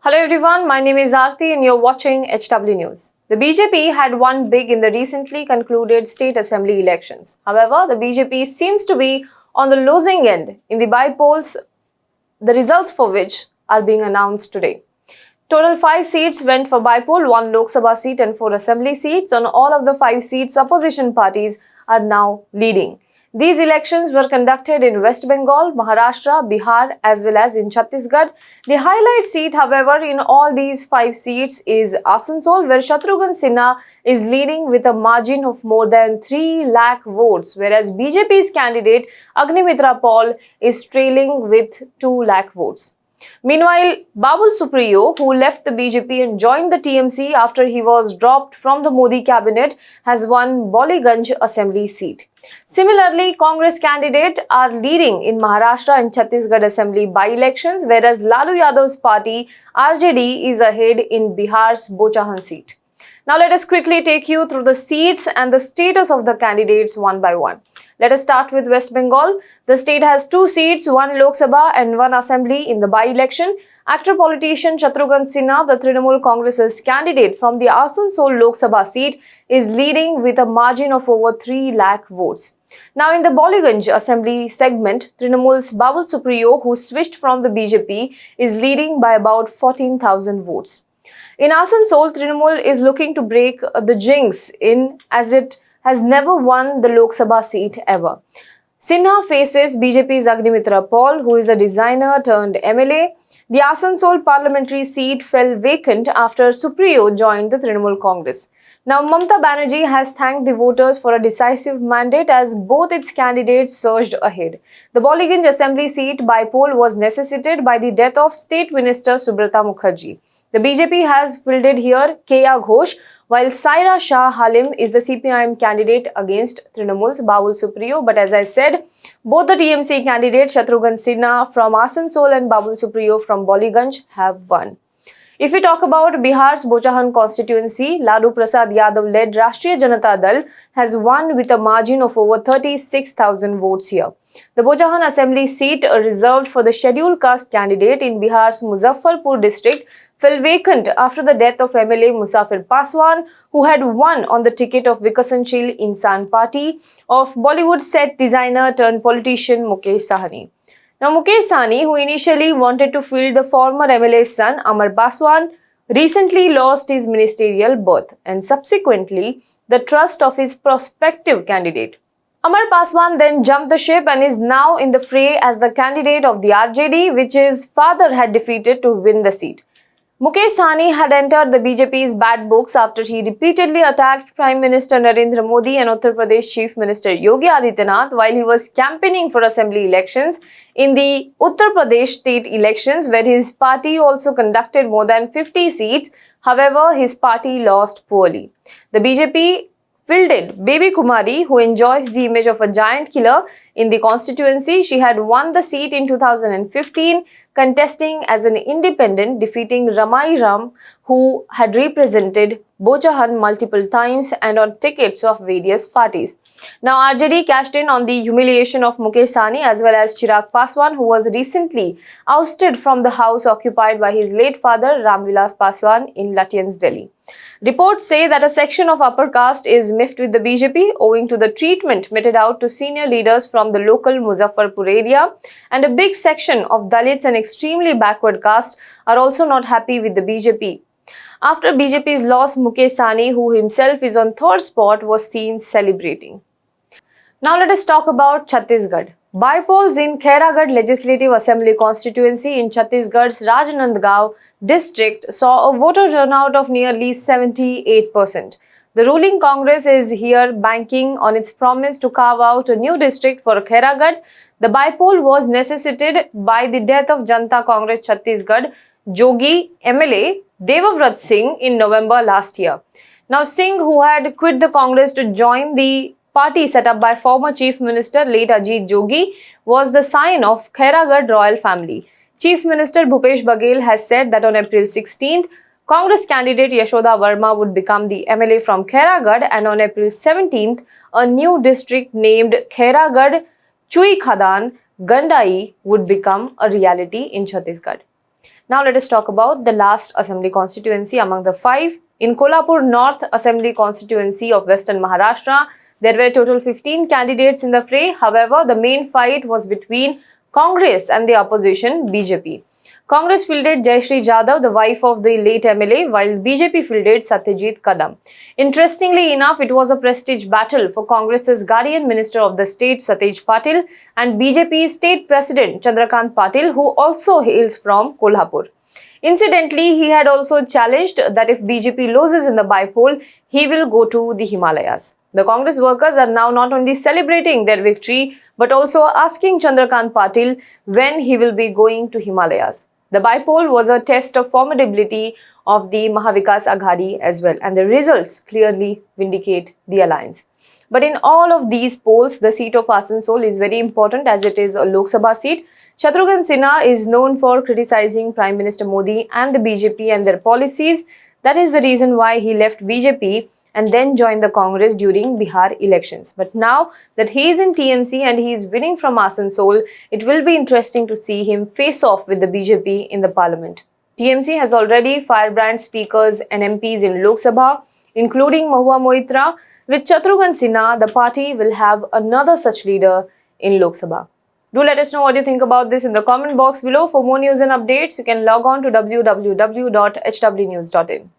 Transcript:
Hello everyone, my name is Aarti and you're watching HW News. The BJP had won big in the recently concluded state assembly elections. However, the BJP seems to be on the losing end in the Bypolls, the results for which are being announced today. Total 5 seats went for Bypoll, 1 Lok Sabha seat and 4 assembly seats. On all of the 5 seats, opposition parties are now leading. These elections were conducted in West Bengal, Maharashtra, Bihar as well as in Chhattisgarh. The highlight seat, however, in all these 5 seats is Asansol, where Shatrughan Sinha is leading with a margin of more than 3 lakh votes, whereas BJP's candidate Agnimitra Paul is trailing with 2 lakh votes. Meanwhile, Babul Supriyo, who left the BJP and joined the TMC after he was dropped from the Modi cabinet, has won Baliganj assembly seat. Similarly, Congress candidates are leading in Maharashtra and Chhattisgarh Assembly by-elections, whereas Lalu Yadav's party RJD is ahead in Bihar's Bochahan seat. Now let us quickly take you through the seats and the status of the candidates one by one. Let us start with West Bengal. The state has 2 seats, 1 Lok Sabha and 1 assembly in the by-election. Actor politician Shatrughan Sinha, the Trinamool Congress's candidate from the Asansol Lok Sabha seat, is leading with a margin of over 3 lakh votes. Now in the Baliganj assembly segment, Trinamool's Babul Supriyo, who switched from the BJP, is leading by about 14,000 votes. In Asansol, Trinamool is looking to break the jinx as it has never won the Lok Sabha seat ever. Sinha faces BJP's Agnimitra Paul, who is a designer turned MLA. The Asansol parliamentary seat fell vacant after Supriyo joined the Trinamool Congress. Now, Mamata Banerjee has thanked the voters for a decisive mandate as both its candidates surged ahead. The Baliganj assembly seat by poll was necessitated by the death of State Minister Subrata Mukherjee. The BJP has fielded here K.A. Ghosh, while Saira Shah Halim is the CPIM candidate against Trinamool's Babul Supriyo. But as I said, both the TMC candidates Shatrughan Sinha from Asansol and Babul Supriyo from Baliganj have won. If we talk about Bihar's Bochahan constituency, Lalu Yadav-led Rashtriya Janata Dal has won with a margin of over 36,000 votes here. The Bochahan assembly seat reserved for the scheduled caste candidate in Bihar's Muzaffarpur district fell vacant after the death of MLA Musafir Paswan, who had won on the ticket of Vikasanshil Insan Party of Bollywood set designer turned politician Mukesh Sahni. Now, Mukesh Sahni, who initially wanted to field the former MLA's son Amar Paswan, recently lost his ministerial berth and subsequently the trust of his prospective candidate. Amar Paswan then jumped the ship and is now in the fray as the candidate of the RJD, which his father had defeated to win the seat. Mukesh Sahni had entered the BJP's bad books after he repeatedly attacked Prime Minister Narendra Modi and Uttar Pradesh Chief Minister Yogi Adityanath while he was campaigning for assembly elections in the Uttar Pradesh state elections, where his party also conducted more than 50 seats. However, his party lost poorly. The BJP fielded Baby Kumari, who enjoys the image of a giant killer in the constituency. She had won the seat in 2015, contesting as an independent, defeating Ramai Ram, who had represented Bochahan multiple times and on tickets of various parties. Now, RJD cashed in on the humiliation of Mukesh Sahni as well as Chirag Paswan, who was recently ousted from the house occupied by his late father Ramvilas Paswan in Lutyens, Delhi. Reports say that a section of upper caste is miffed with the BJP owing to the treatment meted out to senior leaders from the local Muzaffarpur area, and a big section of Dalits and extremely backward castes are also not happy with the BJP. After BJP's loss, Mukesh Sahni, who himself is on 3rd spot, was seen celebrating. Now let us talk about Chhattisgarh. Bypolls in Khairagarh Legislative Assembly constituency in Chhattisgarh's Rajnandgaon district saw a voter turnout of nearly 78%. The ruling Congress is here banking on its promise to carve out a new district for Khairagarh. The bypoll was necessitated by the death of Janata Congress Chhattisgarh Jogi MLA Devavrat Singh in November last year. Now, Singh, who had quit the Congress to join the party set up by former Chief Minister late Ajit Jogi, was the scion of Khairagarh royal family. Chief Minister Bhupesh Baghel has said that on April 16th, Congress candidate Yashoda Verma would become the MLA from Khairagarh, and on April 17th, a new district named Khairagarh Chui Khadan Gandai would become a reality in Chhattisgarh. Now let us talk about the last assembly constituency among the 5. In Kolhapur North Assembly constituency of Western Maharashtra, there were total 15 candidates in the fray. However, the main fight was between Congress and the opposition BJP. Congress fielded Jayashree Jadhav, the wife of the late MLA, while BJP fielded Satyajit Kadam. Interestingly enough, it was a prestige battle for Congress's guardian minister of the state Satyaj Patil and BJP's state president Chandrakant Patil, who also hails from Kolhapur. Incidentally, he had also challenged that if BJP loses in the bypoll, he will go to the Himalayas. The Congress workers are now not only celebrating their victory, but also asking Chandrakant Patil when he will be going to Himalayas. The bypoll was a test of formidability of the Mahavikas Aghadi as well, and the results clearly vindicate the alliance. But in all of these polls, the seat of Asansol is very important as it is a LokSabha seat. Shatrughan Sinha is known for criticizing Prime Minister Modi and the BJP and their policies. That is the reason why he left BJP and then joined the Congress during Bihar elections. But now that he is in TMC and he is winning from Asansol, it will be interesting to see him face off with the BJP in the parliament. TMC has already firebrand speakers and MPs in Lok Sabha, including Mahua Moitra. With Shatrughan Sinha, the party will have another such leader in Lok Sabha. Do let us know what you think about this in the comment box below. For more news and updates, you can log on to www.hwnews.in.